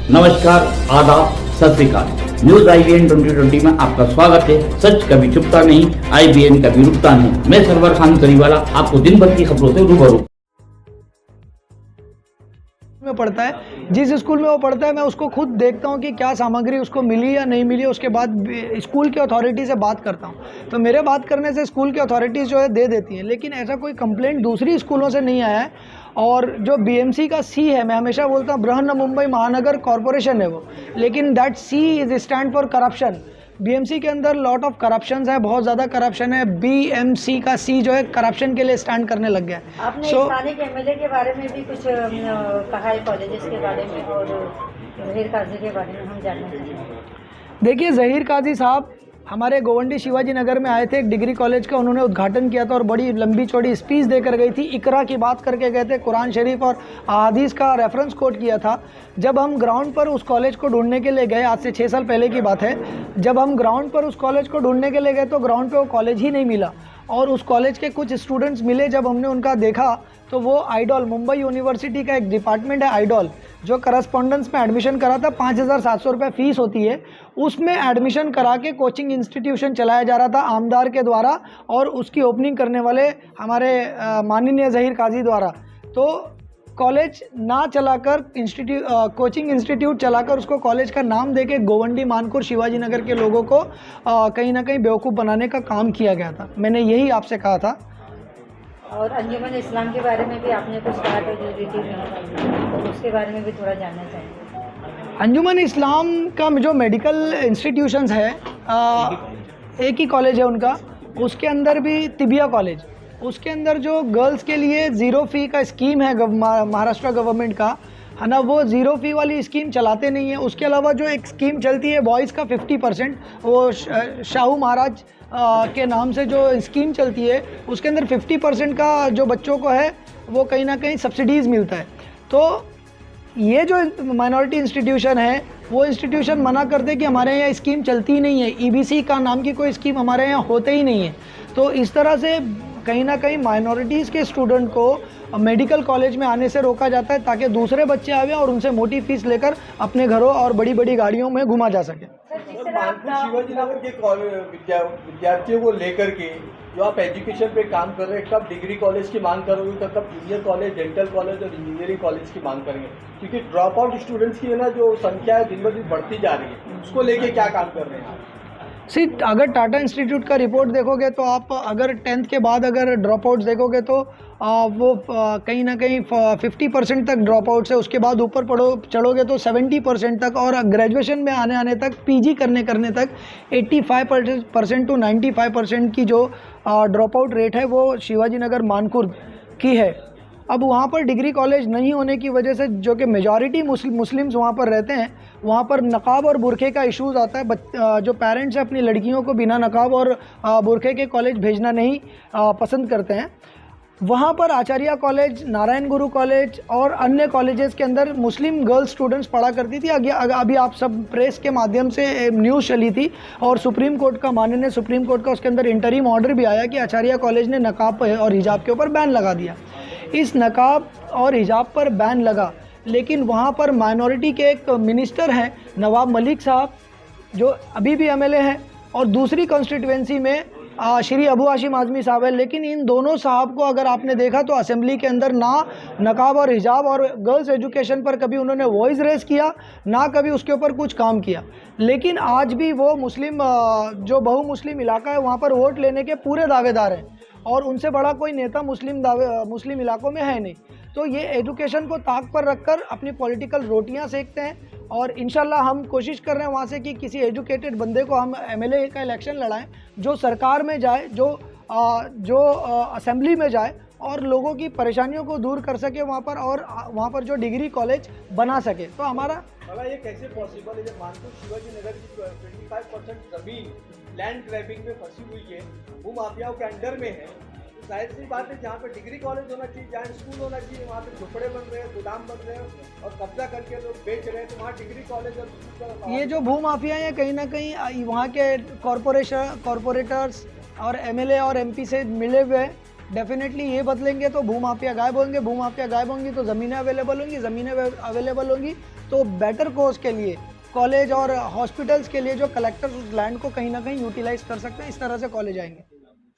नमस्कार, आदाब, सत श्री अकाल। न्यूज IBN 2020 में आपका स्वागत है। सच कभी छुपता नहीं, IBN कभी रुकता नहीं। मैं सरवर खान करीवाला आपको दिन भर की खबरों से रूबरू में पढ़ता है। जिस स्कूल में वो पढ़ता है मैं उसको खुद देखता हूँ कि क्या सामग्री उसको मिली या नहीं मिली। उसके बाद स्कूल की अथॉरिटी से बात करता हूँ। तो मेरे बात करने से स्कूल की अथॉरिटीज़ जो है दे देती हैं, लेकिन ऐसा कोई कंप्लेंट दूसरी स्कूलों से नहीं आया है। और जो BMC का C है, मैं हमेशा बोलता हूँ बृहन मुंबई महानगर कॉरपोरेशन है वो, लेकिन that C is stand for corruption. BMC के अंदर लॉट ऑफ करप्शन है, बहुत ज़्यादा करप्शन है। BMC का C जो है करप्शन के लिए स्टैंड करने लग गया है। आपने स्थानीय MLA के बारे में भी कुछ कहा है, कॉलेजेस के बारे में और जहीर काजी के बारे में हम जानना चाहते हैं। देखिए, जहीर काजी साहब हमारे गोवंडी शिवाजी नगर में आए थे, एक डिग्री कॉलेज का उन्होंने उद्घाटन किया था और बड़ी लंबी चौड़ी स्पीच देकर गई थी। इकरा की बात करके गए थे, कुरान शरीफ और अहादीस का रेफरेंस कोट किया था। जब हम ग्राउंड पर उस कॉलेज को ढूंढने के लिए गए, आज से 6 साल पहले की बात है, जब हम ग्राउंड पर उस कॉलेज को ढूंढने के लिए गए तो ग्राउंड पे वो कॉलेज ही नहीं मिला। और उस कॉलेज के कुछ स्टूडेंट्स मिले, जब हमने उनका देखा तो वो आइडॉल, मुंबई यूनिवर्सिटी का एक डिपार्टमेंट है आइडॉल, जो करस्पॉन्डेंस में एडमिशन करा था, 5,700 रुपये फ़ीस होती है, उसमें एडमिशन करा के कोचिंग इंस्टीट्यूशन चलाया जा रहा था आमदार के द्वारा और उसकी ओपनिंग करने वाले हमारे माननीय जहीर काजी द्वारा। तो कॉलेज ना चलाकर कोचिंग इंस्टीट्यूट चलाकर उसको कॉलेज का नाम देके गोवंडी मानकुर शिवाजी नगर के लोगों को कहीं ना कहीं बेवकूफ़ बनाने का काम किया गया था। मैंने यही आपसे कहा था। और अंजुमन इस्लाम के बारे में भी आपने कुछ कहा था जो रीति में, तो उसके बारे में भी थोड़ा जानना चाहेंगे। अंजुमन इस्लाम का जो मेडिकल इंस्टीट्यूशंस है, एक ही कॉलेज है उनका, उसके अंदर भी तिबिया कॉलेज, उसके अंदर जो गर्ल्स के लिए ज़ीरो फ़ी का स्कीम है महाराष्ट्र गवर्नमेंट का, है ना, वो ज़ीरो फ़ी वाली स्कीम चलाते नहीं है। उसके अलावा जो एक स्कीम चलती है बॉयज़ का 50%, वो शाहू महाराज के नाम से जो स्कीम चलती है, उसके अंदर 50% का जो बच्चों को है वो कहीं ना कहीं सब्सिडीज़ मिलता है। तो ये जो माइनॉरिटी इंस्टीट्यूशन है, वो इंस्टीट्यूशन मना करते कि हमारे यहाँ स्कीम चलती ही नहीं है, EBC का नाम की कोई स्कीम हमारे यहाँ होते ही नहीं है। तो इस तरह से कहीं ना कहीं माइनॉरिटीज़ के स्टूडेंट को मेडिकल कॉलेज में आने से रोका जाता है ताकि दूसरे बच्चे आवे और उनसे मोटी फीस लेकर अपने घरों और बड़ी बड़ी गाड़ियों में घुमा जा सके। मानकुर शिवाजी नगर के विद्यार्थियों को लेकर के जो आप एजुकेशन पे काम कर रहे हैं, कब डिग्री कॉलेज की मांग करोगे, तो कब जूनियर कॉलेज, डेंटल कॉलेज और इंजीनियरिंग कॉलेज की मांग करेंगे? क्योंकि ड्रॉप आउट स्टूडेंट्स की है ना जो संख्या है दिन ब दिन बढ़ती जा रही है, उसको लेके क्या काम कर रहे हैं? अगर टाटा इंस्टीट्यूट का रिपोर्ट देखोगे तो आप अगर 10th के बाद अगर ड्रॉप आउट्स देखोगे तो वो कहीं ना कहीं 50% तक ड्रॉप आउट्स है। उसके बाद ऊपर चढ़ोगे तो 70% तक, और ग्रेजुएशन में आने तक, PG करने तक 85% टू 95% की जो ड्रॉप आउट रेट है वो शिवाजी नगर मानकुर की है। अब वहाँ पर डिग्री कॉलेज नहीं होने की वजह से, जो कि मेजॉरिटी मुस्लिम्स वहाँ पर रहते हैं, वहाँ पर नकाब और बुरखे का इश्यूज़ आता है। जो पेरेंट्स हैं अपनी लड़कियों को बिना नकाब और बुरखे के कॉलेज भेजना नहीं पसंद करते हैं। वहाँ पर आचार्य कॉलेज, नारायण गुरु कॉलेज और अन्य कॉलेजेस के अंदर मुस्लिम गर्ल्स स्टूडेंट्स पढ़ा करती थी। अभी आप सब प्रेस के माध्यम से न्यूज़ चली थी और सुप्रीम कोर्ट का, माननीय सुप्रीम कोर्ट का उसके अंदर इंटरिम ऑर्डर भी आया कि आचार्य कॉलेज ने नकाब और हिजाब के ऊपर बैन लगा दिया। इस नकाब और हिजाब पर बैन लगा, लेकिन वहाँ पर माइनॉरिटी के एक मिनिस्टर हैं नवाब मलिक साहब, जो अभी भी MLA हैं, और दूसरी कॉन्स्टिट्यूएंसी में श्री अबू हाशिम आज़मी साहब है। लेकिन इन दोनों साहब को अगर आपने देखा तो असेंबली के अंदर ना नकाब और हिजाब और गर्ल्स एजुकेशन पर कभी उन्होंने वॉइस रेस किया, ना कभी उसके ऊपर कुछ काम किया। लेकिन आज भी वो मुस्लिम, जो बहु मुस्लिम इलाका है, वहाँ पर वोट लेने के पूरे दावेदार हैं और उनसे बड़ा कोई नेता मुस्लिम इलाकों में है नहीं। तो ये एजुकेशन को ताक पर रखकर अपनी पॉलिटिकल रोटियां सेकते हैं और इंशाल्लाह हम कोशिश कर रहे हैं वहाँ से कि किसी एजुकेटेड बंदे को हम MLA का इलेक्शन लड़ाएं, जो सरकार में जाए, जो असेंबली में जाए और लोगों की परेशानियों को दूर कर सके वहाँ पर, और वहाँ पर जो डिग्री कॉलेज बना सके। तो हमारा ये कैसे पॉसिबल है जब मानकुर शिवाजी नगर की 25% जमीन लैंड ग्रैबिंग में फंसी हुई है, वो माफियाओं के अंडर में है? तो जाहिर सी बात है, जहाँ पे डिग्री कॉलेज होना चाहिए, जहाँ स्कूल होना चाहिए, वहाँ पे झोपड़े बन रहे हैं, गोदाम बन रहे हैं और कब्जा करके लोग बेच रहे हैं, तो वहाँ डिग्री कॉलेज और स्कूल का ये जो भू माफिया है कहीं ना कहीं वहाँ के कॉरपोरेटर्स और MLA और MP से मिले हुए हैं डेफिनेटली ये बदलेंगे तो भूमाफिया गायब होंगे, भूमाफिया गायब होंगी तो ज़मीनें अवेलेबल होंगी, ज़मीनें अवेलेबल होंगी तो बेटर कोर्स के लिए, कॉलेज और हॉस्पिटल्स के लिए जो कलेक्टर्स उस लैंड को कहीं ना कहीं यूटिलाइज कर सकते हैं, इस तरह से कॉलेज आएंगे।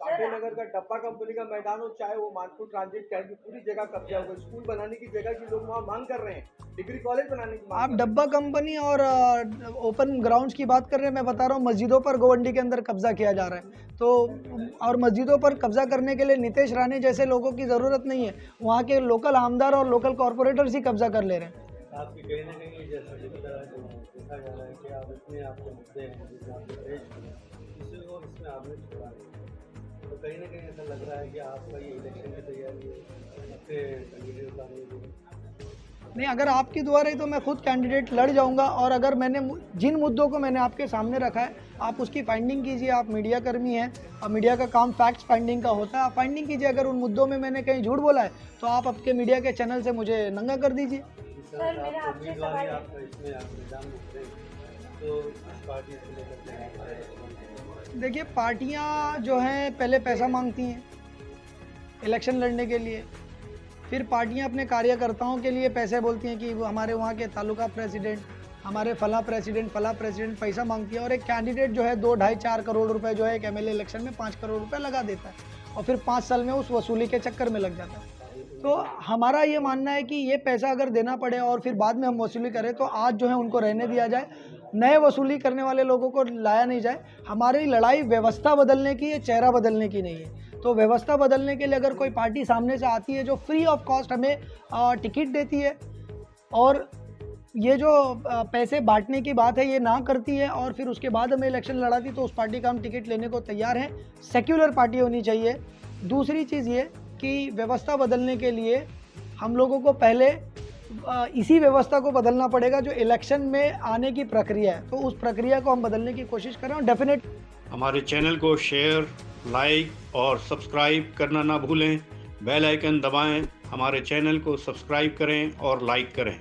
नगर का डब्बा कंपनी का मैदान हो, चाहे वो मानपुर ट्रांजिट कैंप की पूरी जगह कब्जा होगा, स्कूल बनाने की जगह की लोग वहाँ मांग कर रहे हैं, डिग्री कॉलेज बनाने की मांग आप डब्बा कंपनी और ओपन ग्राउंड्स की बात कर रहे हैं, मैं बता रहा हूँ मस्जिदों पर गोवंडी के अंदर कब्जा किया जा रहा है। तो और मस्जिदों पर कब्जा करने के लिए नितेश राणे जैसे लोगों की ज़रूरत नहीं है, वहाँ के लोकल आमदार और लोकल कॉरपोरेटर्स ही कब्जा कर ले रहे हैं। आपकी कहीं ना कहीं जैसा देखा जा रहा है कि आप इसमें आपके मुद्दे हैं जिसे आपने पेश किया, इसी को इसमें आपने छोड़ा है, तो कहीं ना कहीं ऐसा लग रहा है कि आपका ये इलेक्शन की तैयारी है आपके कैंडिडेट उतारने की। नहीं, अगर आपकी दुआ रही तो मैं खुद कैंडिडेट लड़ जाऊंगा, और अगर मैंने जिन मुद्दों को मैंने आपके सामने रखा है आप उसकी फाइंडिंग कीजिए। आप मीडिया कर्मी हैं और मीडिया का काम फैक्ट्स फाइंडिंग का होता है, आप फाइंडिंग कीजिए। अगर उन मुद्दों में मैंने कहीं झूठ बोला है तो आप आपके मीडिया के चैनल से मुझे नंगा कर दीजिए। सर मेरा आपसे सवाल है, इसमें आप निजाम मुद्दे तो इस पार्टी से लेकर देखिए, पार्टियां जो हैं पहले पैसा मांगती हैं इलेक्शन लड़ने के लिए, फिर पार्टियां अपने कार्यकर्ताओं के लिए पैसे बोलती हैं कि वो हमारे वहाँ के तालुका प्रेसिडेंट, हमारे फला प्रेसिडेंट पैसा मांगती है, और एक कैंडिडेट जो है 2, 2.5, 4 करोड़ रुपए जो है एक एमएलए इलेक्शन में 5 करोड़ रुपए लगा देता है और फिर 5 साल में उस वसूली के चक्कर में लग जाता है। तो हमारा ये मानना है कि ये पैसा अगर देना पड़े और फिर बाद में हम वसूली करें तो आज जो है उनको रहने दिया जाए, नए वसूली करने वाले लोगों को लाया नहीं जाए। हमारी लड़ाई व्यवस्था बदलने की है, चेहरा बदलने की नहीं है। तो व्यवस्था बदलने के लिए अगर कोई पार्टी सामने से आती है जो फ्री ऑफ कॉस्ट हमें टिकट देती है और ये जो पैसे बांटने की बात है ये ना करती है और फिर उसके बाद हमें इलेक्शन लड़ाती, तो उस पार्टी का हम टिकट लेने को तैयार हैं। सेक्युलर पार्टी होनी चाहिए। दूसरी चीज़ ये कि व्यवस्था बदलने के लिए हम लोगों को पहले इसी व्यवस्था को बदलना पड़ेगा जो इलेक्शन में आने की प्रक्रिया है, तो उस प्रक्रिया को हम बदलने की कोशिश करें। और डेफिनेट हमारे चैनल को शेयर, लाइक और सब्सक्राइब करना ना भूलें। बेल आइकन दबाएं, हमारे चैनल को सब्सक्राइब करें और लाइक करें।